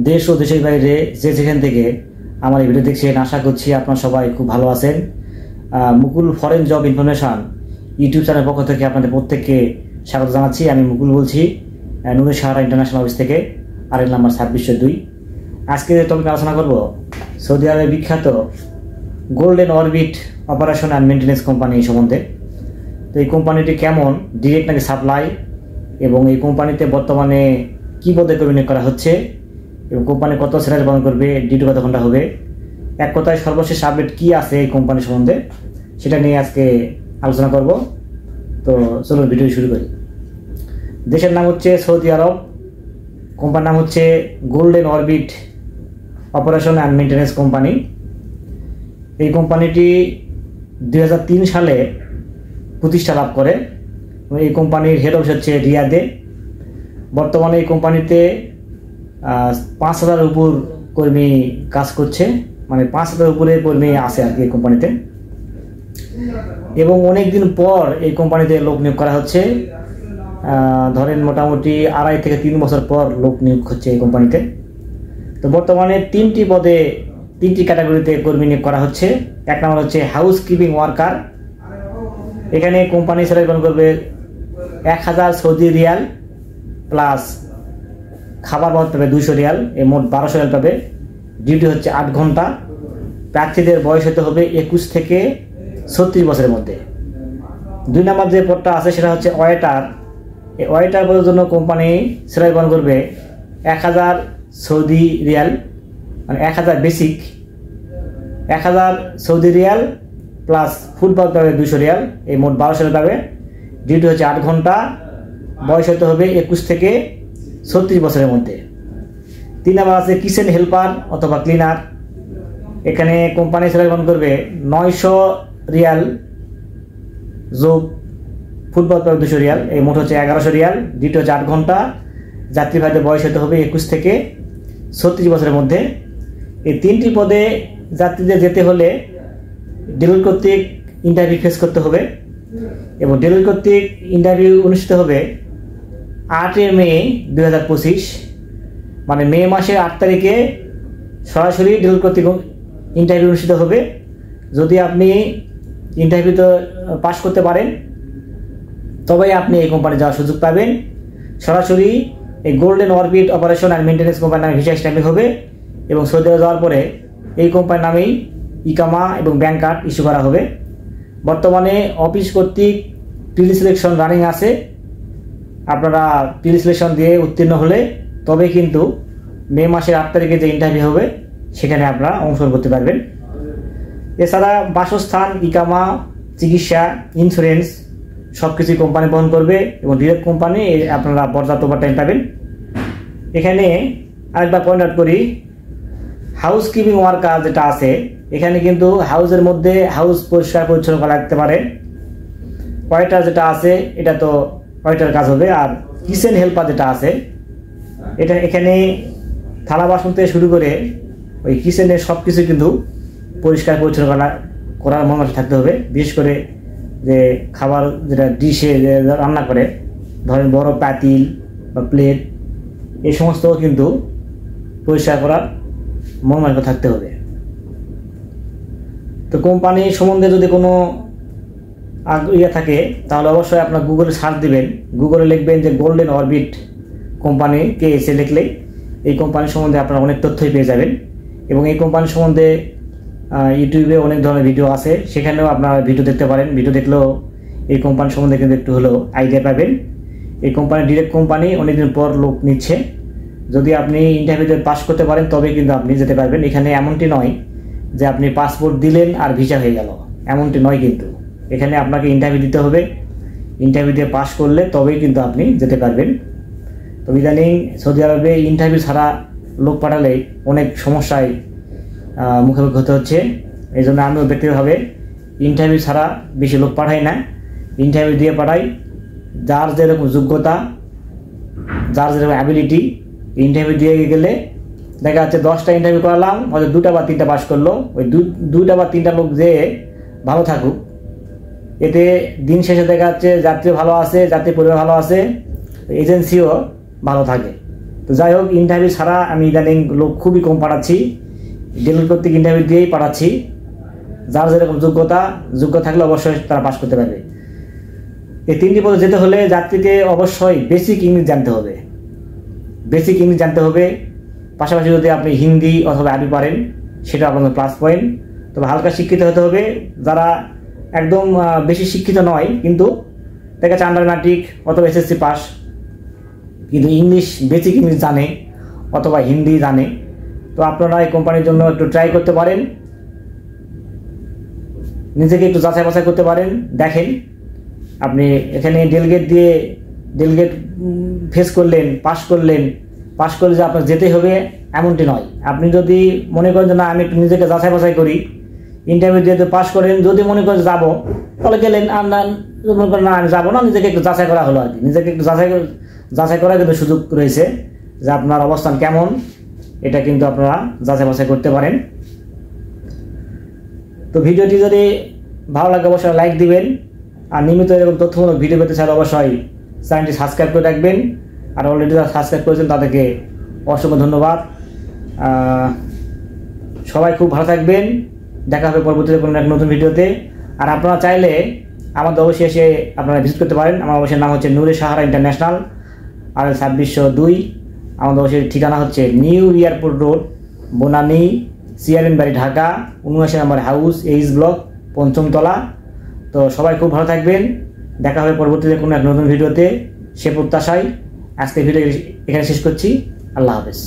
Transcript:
দেশ ও দেশের বাইরে যে যেখান থেকে আমার এই ভিডিও দেখছেন, আশা করছি আপনারা সবাই খুব ভালো আছেন। মুকুল ফরেন জব ইনফরমেশন ইউটিউব চ্যানেলের পক্ষ থেকে আপনাদের প্রত্যেককে স্বাগত জানাচ্ছি। আমি মুকুল বলছি, নূরে সাহারা ইন্টারন্যাশনাল অফিস থেকে, আরেক নাম্বার 2602। আজকে টপিক আলোচনা করব সৌদি আরবের বিখ্যাত golden orbit operation and maintenance company সম্বন্ধে। তো এই কোম্পানিটি কেমন, ডিরেক্ট নাকি সাপ্লাই, এবং এই কোম্পানিতে বর্তমানে কী পদে কর্মী নিয়োগ করা হচ্ছে, এবং কোম্পানি কত স্যালারি প্রদান করবে, ডিউটি কত ঘন্টা হবে, এক কথায় সর্বশেষ আপডেট কী আছে এই কোম্পানি সম্বন্ধে, সেটা নিয়ে আজকে আলোচনা করব। তো চলুন ভিডিও শুরু করি। দেশের নাম হচ্ছে সৌদি আরব, কোম্পানির নাম হচ্ছে golden orbit operation and maintenance company. এই কোম্পানিটি 2003 সালে প্রতিষ্ঠা লাভ করে। এই কোম্পানির হেড অফিস হচ্ছে রিয়াদে। বর্তমানে এই কোম্পানিতে 5,000 উপর কর্মী কাজ করছে, মানে 5,000 উপরে কর্মী আছে আর কি এই কোম্পানিতে। এবং অনেক দিন পর এই কোম্পানিতে লোক নিয়োগ করা হচ্ছে। ধরেন মোটামুটি 2.5 থেকে 3 বছর পর লোক নিয়োগ হচ্ছে এই কোম্পানিতে। তো বর্তমানে 3টি পদে 3টি ক্যাটাগরিতে কর্মী নিয়োগ করা হচ্ছে। এক নম্বর হচ্ছে হাউস কিপিং ওয়ার্কার। এখানে কোম্পানি স্যালারি প্রদান করবে 1,000 সৌদি রিয়াল প্লাস খাবার বাবদ পাবে 200 রিয়াল, এই মোট 1200 রিয়াল পাবে। ডিউটি হচ্ছে 8 ঘন্টা। প্রার্থীদের বয়স হতে হবে 21 থেকে 36 বছরের মধ্যে। 2 নম্বর যে পদটা আছে সেটা হচ্ছে ওয়েটার। এই ওয়েটার পদের জন্য কোম্পানি স্যালারি প্রদান করবে 1,000 সৌদি রিয়াল, মানে 1,000 basic, 1,000 Saudi Real plus football পাবে 200 রিয়াল, এই মোট 1200 রিয়াল পাবে। ডিউটি হচ্ছে 8 ঘন্টা। বয়স হতে হবে 21 থেকে 36 বছরের মধ্যে। 3 নম্বর আছে কিচেন হেল্পার অথবা ক্লিনার। এখানে কোম্পানি স্যালারি প্রদান করবে 900 রিয়াল যোগ ফুটবল পাবে 200 রিয়াল, এই মোট হচ্ছে 1100 রিয়াল। ডিউটি হচ্ছে 8 ঘন্টা। যাত্রীবাহীদের বয়স হতে হবে 21 থেকে 36 বছরের মধ্যে। এই 3টি পদে যাত্রীদের যেতে হলে ডেলিভারি কর্তৃক ইন্টারভিউ ফেস করতে হবে, এবং ডেলিভারি কর্তৃক ইন্টারভিউ অনুষ্ঠিত হবে 8 মে 2025, মানে মে মাসের 8 তারিখে সরাসরি ডেলিভারি কর্তৃক ইন্টারভিউ অনুষ্ঠিত হবে। যদি আপনি ইন্টারভিউতে পাস করতে পারেন তবেই আপনি এই কোম্পানি যাওয়ার সুযোগ পাবেন। সরাসরি এই golden orbit operation and maintenance কোম্পানির নামে ভিসা স্ট্যাম্পিং হবে, এবং সৌদি আরবে যাওয়ার পরে এই কোম্পানির নামেই ইকামা এবং ব্যাংক কার্ড ইস্যু করা হবে। বর্তমানে অফিস কর্তৃক প্রি সিলেকশন রানিং আছে। আপনারা প্রি সিলেকশন দিয়ে উত্তীর্ণ হলে তবে কিন্তু মে মাসের 8 তারিখে যে ইন্টারভিউ হবে সেখানে আপনারা অংশগ্রহণ করতে পারবেন। এছাড়া বাসস্থান, ইকামা, চিকিৎসা, ইন্স্যুরেন্স সব কিছুই কোম্পানি বহন করবে, এবং ডিরেক্ট কোম্পানি আপনারা পর্যাপ্ত ওভারটাইম পাবেন। এখানে আরেকবার পয়েন্ট আউট করি, হাউস কিপিং ওয়ার্কার যেটা আছে, এখানে কিন্তু হাউসের মধ্যে হাউস পরিষ্কার পরিচ্ছন্ন করা রাখতে পারে। ওয়েটার যেটা আছে এটা তো ওয়েটার কাজ হবে। আর কিচেন হেল্পার যেটা আছে, এটা এখানে থালা বাসন থেকে শুরু করে ওই কিচেনের সব কিছু কিন্তু পরিষ্কার পরিচ্ছন্ন করার মনোভাব থাকতে হবে। বিশেষ করে যে খাবার যেটা ডিশে রান্না করে, ধরেন বড় পাতিল বা প্লেট, এই সমস্ত কিন্তু পরিষ্কার করার মনোভাব থাকতে হবে। তো কোম্পানি সম্বন্ধে যদি কোনো ইয়ে থাকে তাহলে অবশ্যই আপনার গুগলে সার্চ দিবেন, গুগলে লিখবেন যে গোল্ডেন অরবিট কোম্পানি কে এসে লিখলেই এই কোম্পানি সম্বন্ধে আপনারা অনেক তথ্যই পেয়ে যাবেন। এবং এই কোম্পানি সম্বন্ধে ইউটিউবে অনেক ধরনের ভিডিও আছে, সেখানেও আপনারা ভিডিও দেখতে পারেন। ভিডিও দেখলেও এই কোম্পানি সম্বন্ধে কিন্তু একটু হলেও আইডিয়া পাবেন। এই কোম্পানি ডিরেক্ট কোম্পানি, অনেকদিন পর লোক নিচ্ছে। যদি আপনি ইন্টারভিউতে পাস করতে পারেন তবে কিন্তু আপনি যেতে পারবেন। এখানে এমনটি নয় যে আপনি পাসপোর্ট দিলেন আর ভিসা হয়ে গেল, এমনটি নয়। কিন্তু এখানে আপনাকে ইন্টারভিউ দিতে হবে। ইন্টারভিউ দিয়ে পাস করলে তবেই কিন্তু আপনি যেতে পারবেন। তো ইদানিং সৌদি আরবে ইন্টারভিউ ছাড়া লোক পাঠালে অনেক সমস্যায় মুখোমুখি হতে হচ্ছে। এই জন্য আমিও ব্যক্তিগতভাবে ইন্টারভিউ ছাড়া বেশি লোক পাঠাই না, ইন্টারভিউ দিয়ে পাঠাই। যার যেরকম যোগ্যতা, যার যেরকম অ্যাবিলিটি, ইন্টারভিউ দিয়ে গেলে দেখা যাচ্ছে 10টা ইন্টারভিউ করালাম, হয়তো 2টা বা 3টা পাস করলো। ওই 2টা বা 3টা লোক যে ভালো থাকুক, এতে দিন শেষে দেখা যাচ্ছে যাত্রী ভালো আছে, যাত্রী পরিবার ভালো আছে, এজেন্সিও ভালো থাকে। তো যাই হোক, ইন্টারভিউ ছাড়া আমি ইদানিং লোক খুবই কম পাঠাচ্ছি, ডেলিভারি কর্তৃক ইন্টারভিউ দিয়েই পাঠাচ্ছি। যার যেরকম যোগ্য থাকলে অবশ্যই তারা পাস করতে পারবে। এই 3টি পদে যেতে হলে যাত্রীকে অবশ্যই বেসিক ইংলিশ জানতে হবে। পাশাপাশি যদি আপনি হিন্দি অথবা আরবি পারেন সেটা আপনাদের প্লাস পয়েন্ট। তবে হালকা শিক্ষিত হতে হবে। যারা একদম বেশি শিক্ষিত নয়, কিন্তু দেখা যাচ্ছে আন্ডার ম্যাট্রিক অথবা এসএসসি পাস, কিন্তু বেসিক ইংলিশ জানে অথবা হিন্দি জানে, তো আপনারা এই কোম্পানির জন্য একটু ট্রাই করতে পারেন, নিজেকে একটু যাচাই বাছাই করতে পারেন। দেখেন, আপনি এখানে ডেলিগেট ফেস করলেন, পাস করলে যে আপনার যেতে হবে এমনটি নয়। আপনি যদি মনে করেন যে না, আমি একটু নিজেকে যাচাই বাছাই করি, ইন্টারভিউ দিয়ে পাস করেন, যদি মনে করেন যাবো তাহলে গেলেন, আর না মনে করেন না আমি যাবো না, নিজেকে একটু যাচাই করা হলো আর কি। নিজেকে একটু যাচাই করার কিন্তু সুযোগ রয়েছে যে আপনার অবস্থান কেমন, এটা কিন্তু আপনারা যাচাই বাছাই করতে পারেন। তো ভিডিওটি যদি ভালো লাগে অবশ্যই লাইক দিবেন, আর নিয়মিত এরকম তথ্যমূলক ভিডিও পেতে চাইলে অবশ্যই চ্যানেলটি সাবস্ক্রাইব করে রাখবেন। আর অলরেডি যারা সাবস্ক্রাইব করেছেন তাদেরকে অসংখ্য ধন্যবাদ। সবাই খুব ভালো থাকবেন, দেখা হবে পরবর্তীতে কোনো এক নতুন ভিডিওতে। আর আপনারা চাইলে আমাদের অবশ্যই এসে আপনারা ভিজিট করতে পারেন। আমার অবশ্যই নাম হচ্ছে নূরে সাহারা ইন্টারন্যাশনাল, আর 2602। আমাদের অবশ্যই ঠিকানা হচ্ছে new airport road, Banani, CRN বাড়ি, ঢাকা 79 নম্বর হাউস, এইচ ব্লক, 5ম তলা। তো সবাই খুব ভালো থাকবেন, দেখা হবে পরবর্তীতে কোনো এক নতুন ভিডিওতে। সে প্রত্যাশায় আজকে ভিডিও এখানে শেষ করছি। আল্লাহ হাফেজ।